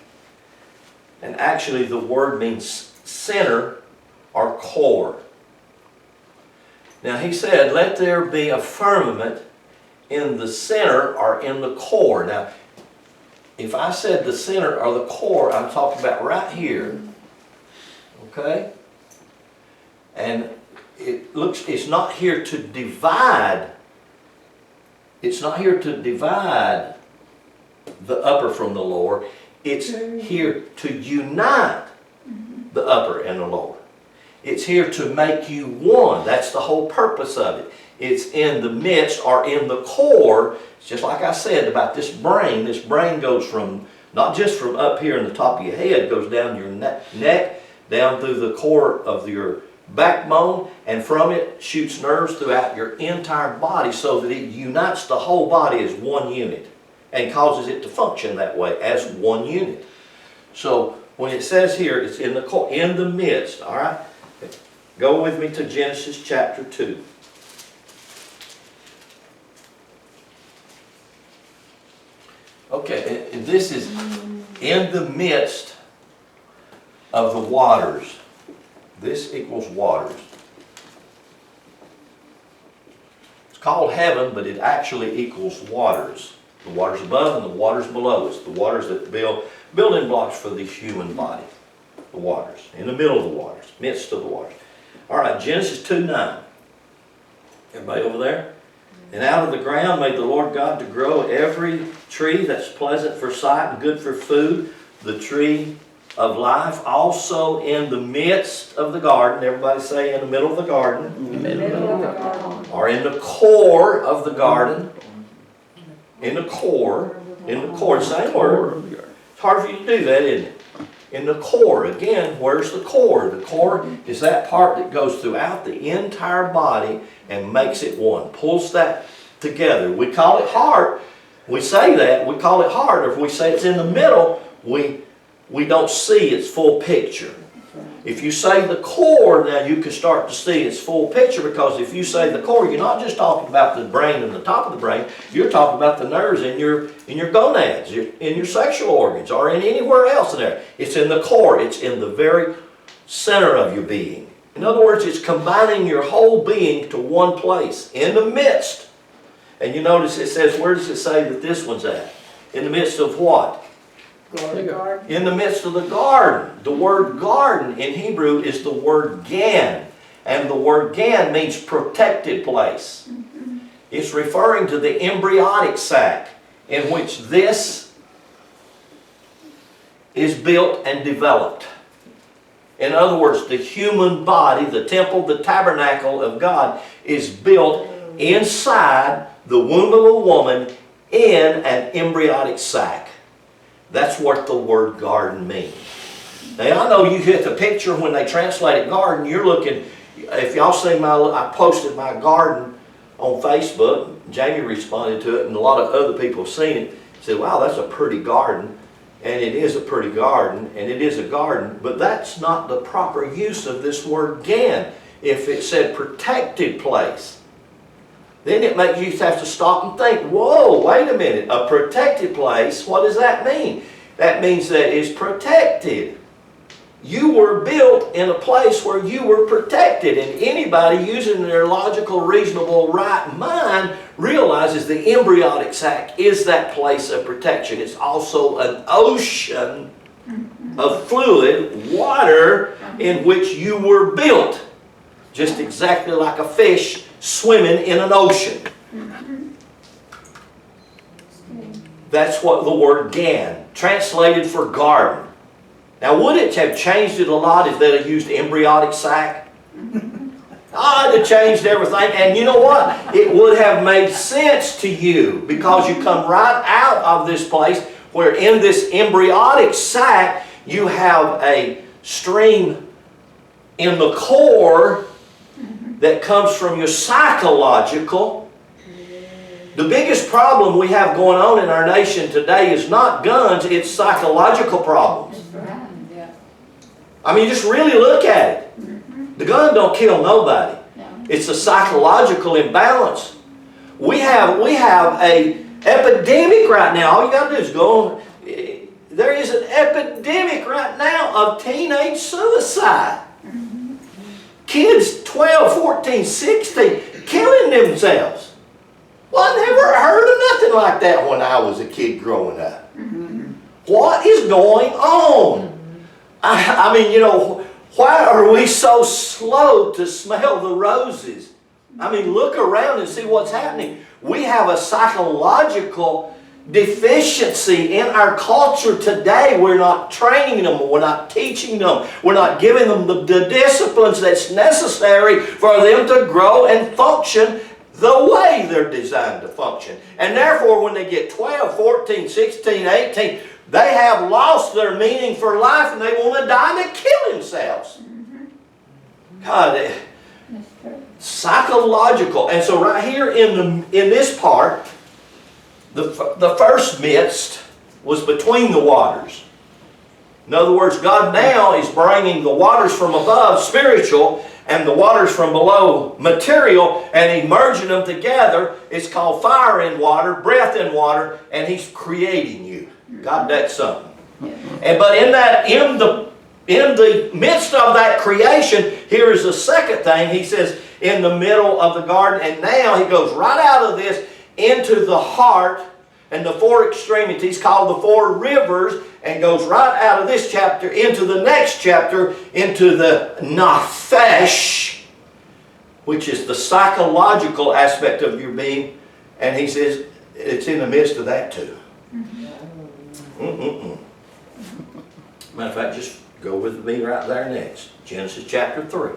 And actually the word means center or core. Now he said, let there be a firmament in the center or in the core. Now, if I said the center or the core, I'm talking about right here. Okay? And it's not here to divide. It's not here to divide the upper from the lower. It's here to unite the upper and the lower. It's here to make you one. That's the whole purpose of it. It's in the midst or in the core. It's just like I said about this brain. This brain goes from, not just from up here in the top of your head, goes down your neck, down through the core of your backbone, and from it shoots nerves throughout your entire body so that it unites the whole body as one unit and causes it to function that way as one unit. So when it says here, it's in the core, in the midst, all right? Go with me to Genesis chapter 2. Okay, and this is in the midst of the waters. This equals waters. It's called heaven, but it actually equals waters. The waters above and the waters below. It's the waters that building blocks for the human body. The waters. In the middle of the waters. Midst of the waters. All right, Genesis 2:9. Everybody over there? "And out of the ground made the Lord God to grow every tree that's pleasant for sight and good for food, the tree of life also in the midst of the garden." Everybody say in the middle of the garden. Or in the core of the garden. In the core. In the core, same word. It's hard for you to do that, isn't it? In the core. Again, where's the core? The core is that part that goes throughout the entire body and makes it one. Pulls that together. We call it heart. We say that. We call it heart. Or if we say it's in the middle, we don't see its full picture. If you say the core, now you can start to see its full picture, because if you say the core, you're not just talking about the brain and the top of the brain, you're talking about the nerves in your gonads, in your sexual organs, or in anywhere else in there. It's in the core. It's in the very center of your being. In other words, it's combining your whole being to one place, in the midst. And you notice it says, where does it say that this one's at? In the midst of what? In the midst of the garden. The word garden in Hebrew is the word gan. And the word gan means protected place. It's referring to the embryonic sac in which this is built and developed. In other words, the human body, the temple, the tabernacle of God is built inside the womb of a woman in an embryonic sac. That's what the word garden means. Now I know you get the picture when they translated garden, you're looking, if y'all see I posted my garden on Facebook, Jamie responded to it, and a lot of other people have seen it, said, wow, that's a pretty garden. And it is a pretty garden, and it is a garden, but that's not the proper use of this word gan. If it said protected place, then it makes you have to stop and think, whoa, wait a minute, a protected place, what does that mean? That means that it's protected. You were built in a place where you were protected, and anybody using their logical, reasonable, right mind realizes the embryonic sac is that place of protection. It's also an ocean of fluid, water, in which you were built, just exactly like a fish swimming in an ocean. That's what the word gan, translated for garden. Now, would it have changed it a lot if they'd have used embryonic sac? Oh, it changed everything. And you know what? It would have made sense to you because you come right out of this place where in this embryonic sac you have a stream in the core that comes from your psychological. The biggest problem we have going on in our nation today is not guns, it's psychological problems. That's right, yeah. I mean, just really look at it. The gun don't kill nobody. No. It's a psychological imbalance. We have a epidemic right now. All you got to do is go on. There is an epidemic right now of teenage suicide. Kids 12, 14, 16 killing themselves. Well, I never heard of nothing like that when I was a kid growing up. What is going on? I mean, you know, why are we so slow to smell the roses? I mean, look around and see what's happening. We have a psychological deficiency in our culture today. We're not training them. We're not teaching them. We're not giving them the disciplines that's necessary for them to grow and function the way they're designed to function. And therefore, when they get 12, 14, 16, 18, they have lost their meaning for life and they want to die and they kill themselves. God, That's true. psychological. And so right here in this part, the first midst was between the waters. In other words, God now is bringing the waters from above, spiritual, and the waters from below, material, and He's merging them together. It's called fire and water, breath and water, and He's creating you. God, that's something. But in the midst of that creation, here is the second thing. He says, in the middle of the garden, and now He goes right out of this into the heart and the four extremities called the four rivers, and goes right out of this chapter into the next chapter, into the nafesh, which is the psychological aspect of your being. And he says it's in the midst of that too. Matter of fact, just go with me right there next. Genesis chapter 3.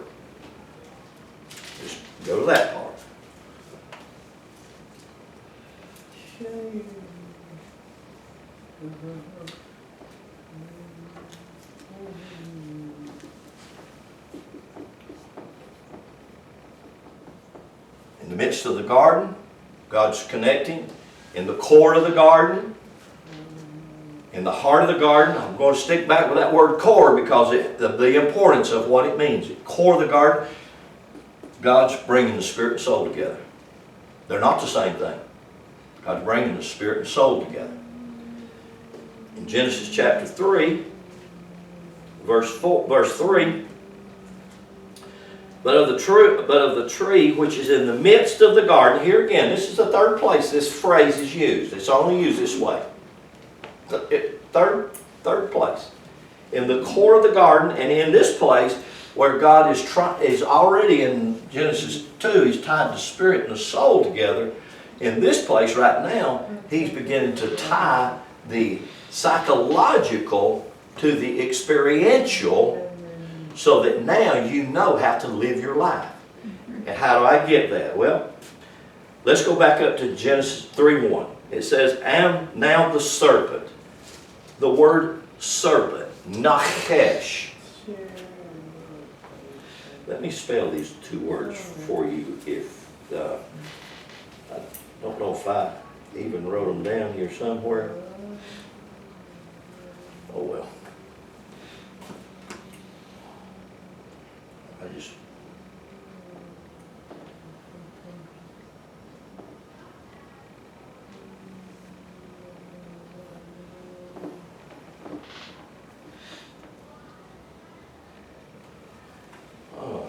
Just go to that part. In the midst of the garden, God's connecting. In the core of the garden, in the heart of the garden, I'm going to stick back with that word core because the importance of what it means. Core of the garden, God's bringing the spirit and soul together. They're not the same thing. God's bringing the spirit and soul together. In Genesis chapter 3, verse 3, but of the tree which is in the midst of the garden, here again, this is the third place this phrase is used. It's only used this way. Third place. In the core of the garden, and in this place where God is already in Genesis 2, He's tied the spirit and the soul together. In this place right now, He's beginning to tie the psychological to the experiential, so that now you know how to live your life. And how do I get that? Well, let's go back up to Genesis 3:1. It says, and now the serpent. The word serpent, nachesh. Let me spell these two words for you. I don't know if I even wrote them down here somewhere. Oh well. I just... Oh.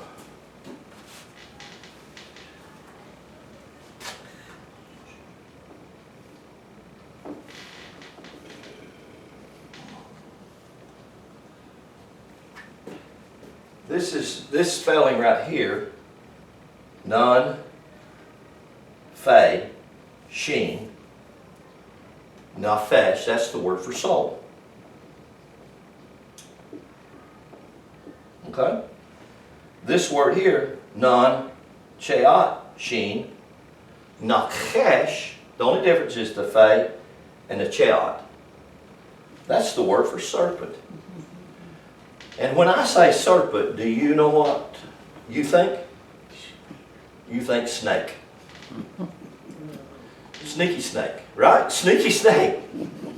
This spelling right here, nun, fe, sheen, nafesh, that's the word for soul. Okay? this word here, non, cheot, sheen, nachesh, the only difference is the fe and the cheot. That's the word for serpent. And when I say serpent, do you know what you think? You think snake. Sneaky snake, right? Sneaky snake.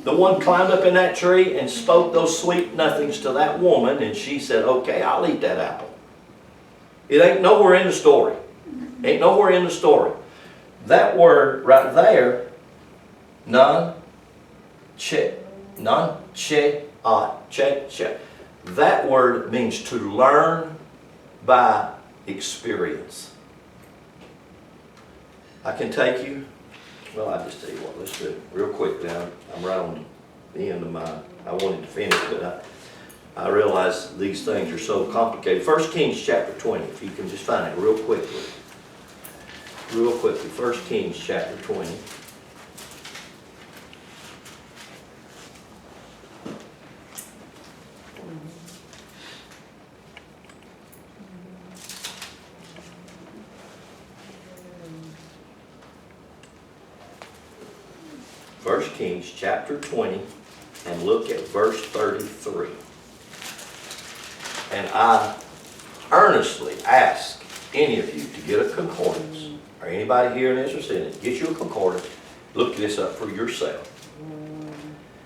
The one climbed up in that tree and spoke those sweet nothings to that woman, and she said, okay, I'll eat that apple. It ain't nowhere in the story. Ain't nowhere in the story. That word right there, that word means to learn by experience. I can take you, well, I just tell you what, let's do it real quick now. I'm right on the end of I wanted to finish, but I realize these things are so complicated. 1 Kings chapter 20, if you can just find it real quickly. Real quickly, 1 Kings chapter 20. First Kings chapter 20, and look at verse 33. And I earnestly ask any of you to get a concordance, or anybody here interested in it, get you a concordance, look this up for yourself.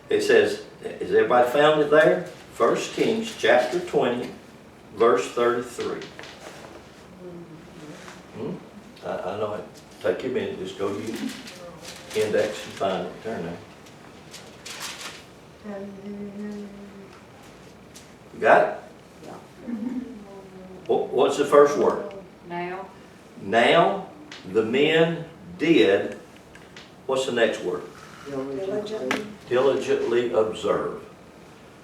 It says, has everybody found it there? 1 Kings chapter 20, verse 33. I know it. Take you a minute, just go to your index and find it. Turn there. You got it? Yeah. What's the first word? Now. Now the men did, what's the next word? Diligently observe.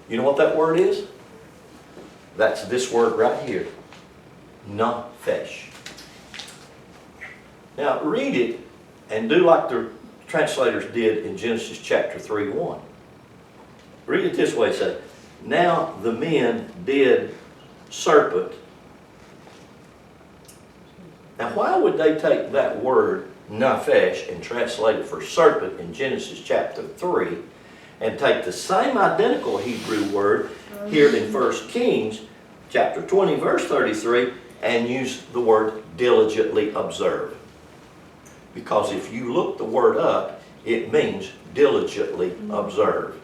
You know what that word is? That's this word right here. Nafesh. Now read it and do like the translators did in Genesis chapter 3:1. Read it this way, say, now the men did serpent. Now why would they take that word nafesh and translate it for serpent in Genesis chapter 3 and take the same identical Hebrew word here in 1 Kings chapter 20 verse 33 and use the word diligently observe? Because if you look the word up, it means diligently observe.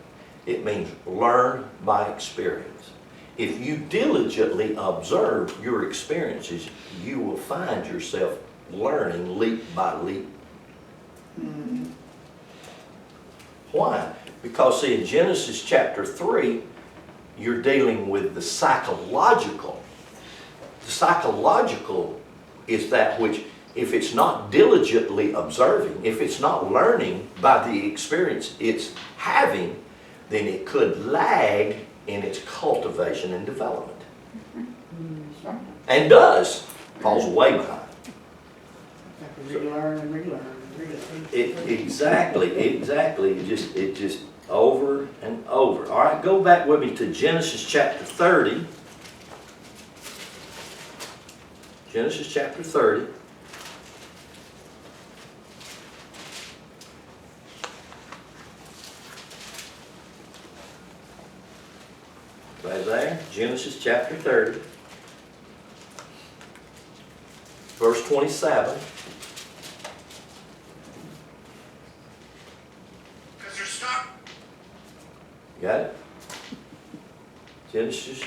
It means learn by experience. If you diligently observe your experiences, you will find yourself learning leap by leap. Why? Because see, in Genesis chapter 3, you're dealing with the psychological. The psychological is that which, if it's not diligently observing, if it's not learning by the experience it's having, then it could lag in its cultivation and development. And does. Falls way behind. Relearn and relearn. Exactly. It just over and over. All right, go back with me to Genesis chapter 30. Genesis chapter 30. Right there, Genesis chapter 30, verse 27. You got it? Genesis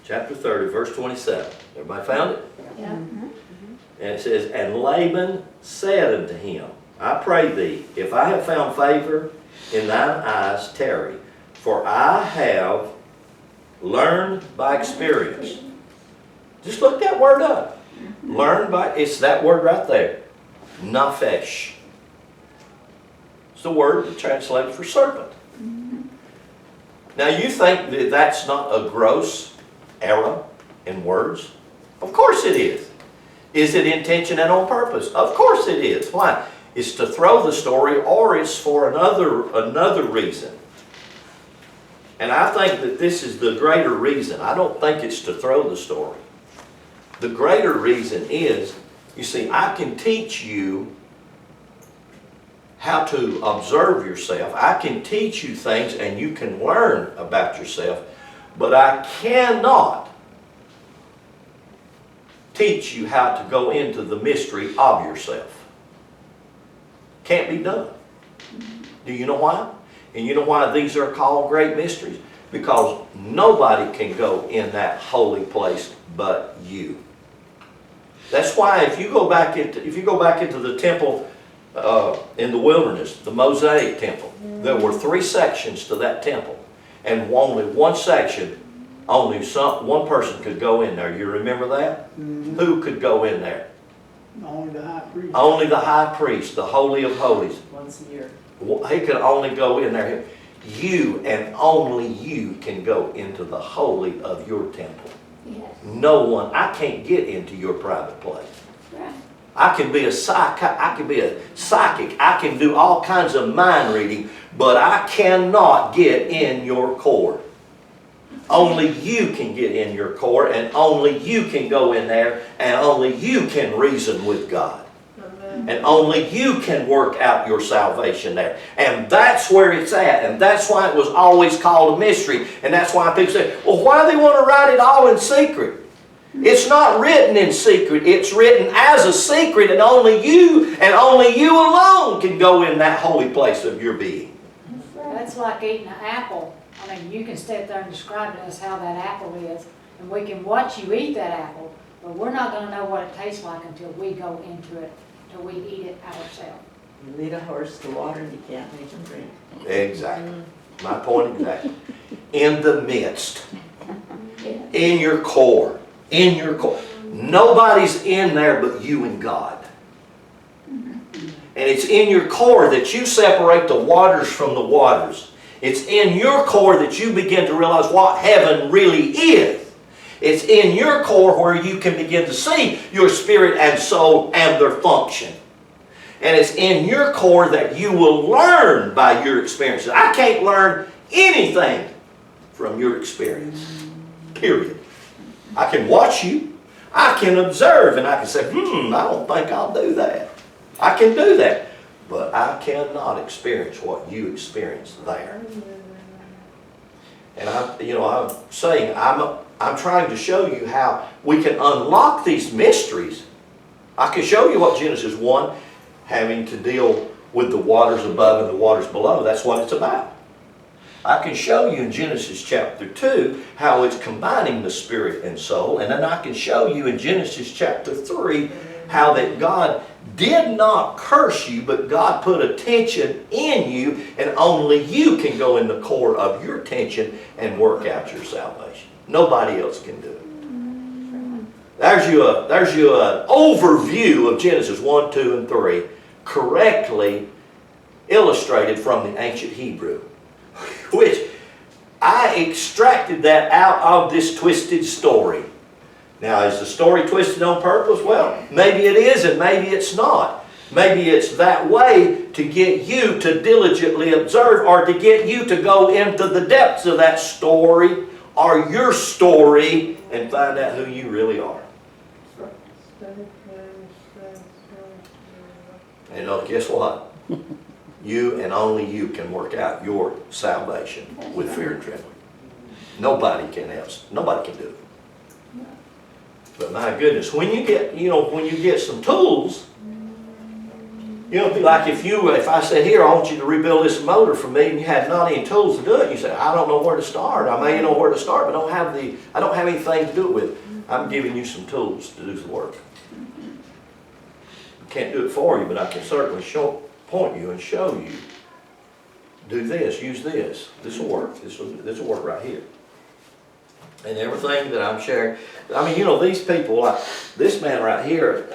chapter 30, verse 27. Everybody found it? Yeah. And it says, and Laban said unto him, I pray thee, if I have found favor in thine eyes, tarry, for I have learned by experience. Just look that word up. Learn by, it's that word right there. Nafesh. It's the word that translates for serpent. Now you think that that's not a gross error in words? Of course it is. Is it intention and on purpose? Of course it is. Why? It's to throw the story, or it's for another reason. And I think that this is the greater reason. I don't think it's to throw the story. The greater reason is, you see, I can teach you how to observe yourself. I can teach you things and you can learn about yourself, but I cannot teach you how to go into the mystery of yourself. Can't be done. Do you know why? And you know why these are called great mysteries? Because nobody can go in that holy place but you. That's why if you go back into the temple in the wilderness, the Mosaic temple, there were 3 sections to that temple, and only one section, one person could go in there. You remember that? Mm-hmm. Who could go in there? Only the high priest. Only the high priest, the Holy of Holies. Once a year. He could only go in there. You and only you can go into the holy of your temple. Yes. No one. I can't get into your private place. Right. I can be a psychic. I can do all kinds of mind reading, but I cannot get in your core. Only you can get in your core, and only you can go in there, and only you can reason with God. And only you can work out your salvation there. And that's where it's at. And that's why it was always called a mystery. And that's why people say, well, why do they want to write it all in secret? It's not written in secret. It's written as a secret, and only you alone can go in that holy place of your being. That's like eating an apple. I mean, you can sit there and describe to us how that apple is, and we can watch you eat that apple, but we're not going to know what it tastes like until we go into it, until we eat it ourselves. You lead a horse to water and you can't make him drink. Exactly. My point exactly. In the midst. Yes. In your core. In your core. Nobody's in there but you and God. And it's in your core that you separate the waters from the waters. It's in your core that you begin to realize what heaven really is. It's in your core where you can begin to see your spirit and soul and their function. And it's in your core that you will learn by your experiences. I can't learn anything from your experience. Period. I can watch you. I can observe and I can say, I don't think I'll do that. I can do that. But I cannot experience what you experience there. And I'm saying I'm trying to show you how we can unlock these mysteries. I can show you what Genesis 1, having to deal with the waters above and the waters below, that's what it's about. I can show you in Genesis chapter 2 how it's combining the spirit and soul, and then I can show you in Genesis chapter 3 how that God did not curse you, but God put a tension in you, and only you can go in the core of your tension and work out your salvation. Nobody else can do it. There's you an overview of Genesis 1, 2, and 3, correctly illustrated from the ancient Hebrew, which I extracted that out of this twisted story. Now, is the story twisted on purpose? Well, maybe it is and maybe it's not. Maybe it's that way to get you to diligently observe, or to get you to go into the depths of that story or your story and find out who you really are. And guess what? You and only you can work out your salvation with fear and trembling. Nobody can else. Nobody can do it. But my goodness, when you get some tools, it'd be like if I said, here, I want you to rebuild this motor for me, and you had not any tools to do it. You say, I don't know where to start. I may know where to start, but I don't have anything to do it with. I'm giving you some tools to do the work. I can't do it for you, but I can certainly point you and show you. Do this, use this. This will work. This will work right here. And everything that I'm sharing, these people, like this man right here,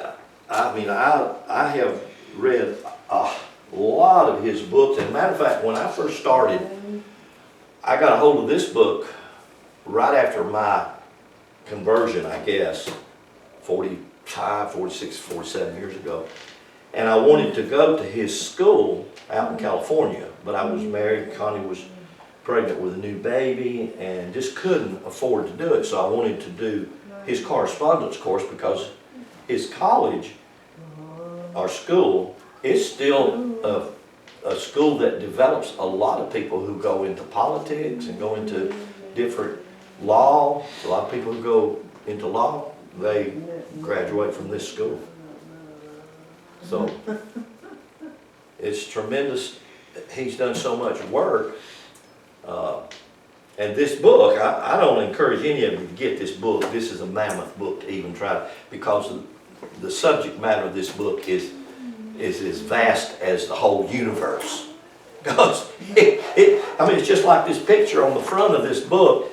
I have read a lot of his books. And matter of fact, when I first started, I got a hold of this book right after my conversion, I guess, 45, 46, 47 years ago. And I wanted to go to his school out in California, but I was married. Connie was pregnant with a new baby and just couldn't afford to do it. So I wanted to do his correspondence course because his college or school is still a school that develops a lot of people who go into politics and go into different law. A lot of people who go into law, they graduate from this school. So it's tremendous. He's done so much work. And this book, I don't encourage any of you to get this book. This is a mammoth book to even try, because the subject matter of this book is as vast as the whole universe. Because it's just like this picture on the front of this book.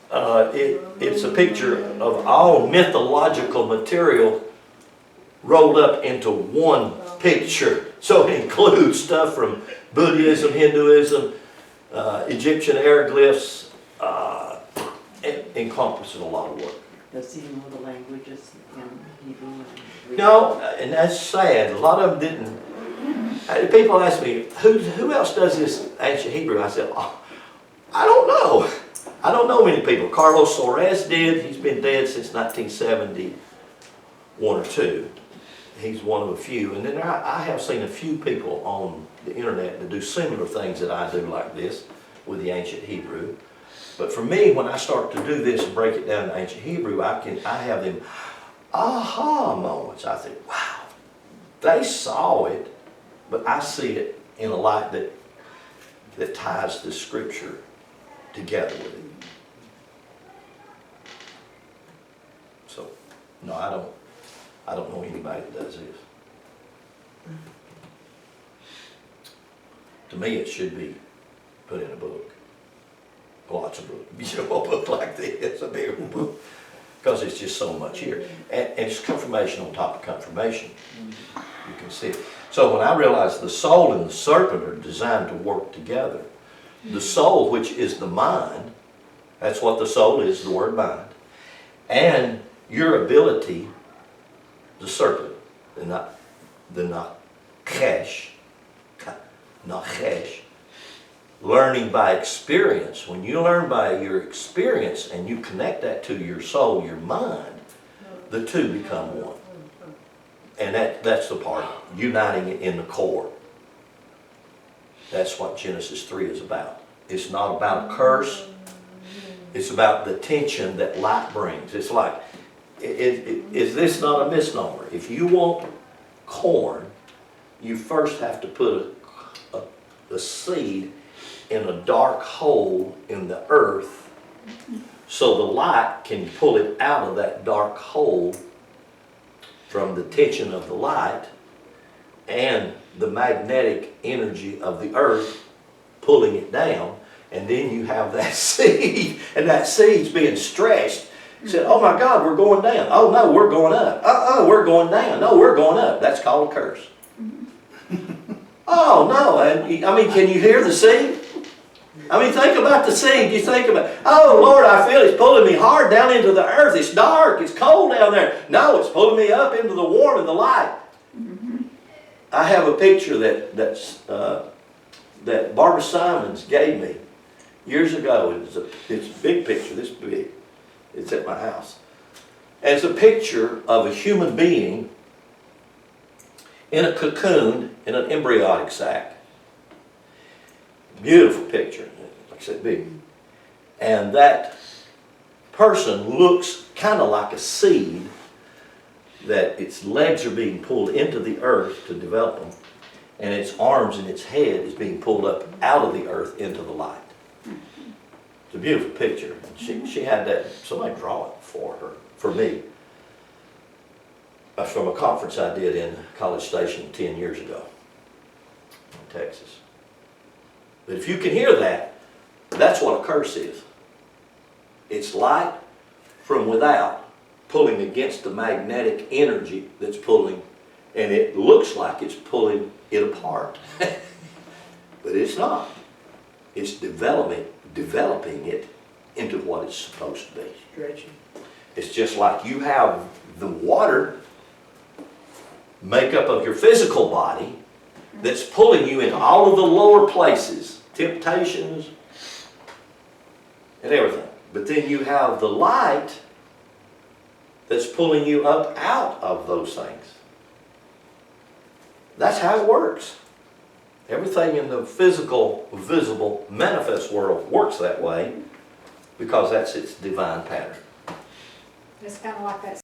It's a picture of all mythological material rolled up into one picture. So it includes stuff from Buddhism, Hinduism, Egyptian hieroglyphs. It encompasses a lot of work. Does he know the languages in Hebrew and Greek? No, and that's sad. A lot of them didn't. People ask me, who else does this ancient Hebrew? I said, oh, I don't know. I don't know many people. Carlos Soares did. He's been dead since 1971 or 2. He's one of a few. And then I have seen a few people on the internet that do similar things that I do like this with the ancient Hebrew. But for me, when I start to do this and break it down in ancient Hebrew, I have them aha moments. I think, wow, they saw it, but I see it in a light that ties the scripture together with it. So, no, I don't know anybody that does this. To me, it should be put in a book. Lots of books. You know, a book like this, a bigger book. Because it's just so much here. And it's confirmation on top of confirmation. You can see it. So when I realized the soul and the serpent are designed to work together, the soul, which is the mind, that's what the soul is, the word mind, and your ability, the serpent, the nachesh, learning by experience. When you learn by your experience and you connect that to your soul, your mind, the two become one. And that's the part, uniting it in the core. That's what Genesis 3 is about. It's not about a curse. It's about the tension that light brings. It's like, is this not a misnomer? If you want corn, you first have to put a seed in a dark hole in the earth so the light can pull it out of that dark hole from the tension of the light and the magnetic energy of the earth pulling it down, and then you have that seed, and that seed's being stretched. You said, oh my God, we're going down. Oh no, we're going up. We're going down. No, we're going up. That's called a curse. Oh no, I mean, can you hear the seed? I mean, think about the seed. You think about, oh Lord, I feel it's pulling me hard down into the earth. It's dark. It's cold down there. No, it's pulling me up into the warm and the light. I have a picture that Barbara Simons gave me years ago. It's a big picture, this big. It's at my house. And it's a picture of a human being in a cocoon in an embryonic sac. Beautiful picture, like I said, big. And that person looks kind of like a seed that its legs are being pulled into the earth to develop them, and its arms and its head is being pulled up out of the earth into the light. It's a beautiful picture. She had that, somebody draw it for her, for me. From a conference I did in College Station 10 years ago in Texas. But if you can hear that, that's what a curse is. It's light from without pulling against the magnetic energy that's pulling, and it looks like it's pulling it apart. But it's not. It's developing it into what it's supposed to be. Stretching. It's just like you have the water makeup of your physical body that's pulling you into all of the lower places, temptations and everything. But then you have the light that's pulling you up out of those things. That's how it works. Everything in the physical, visible, manifest world works that way because that's its divine pattern. It's kind of like that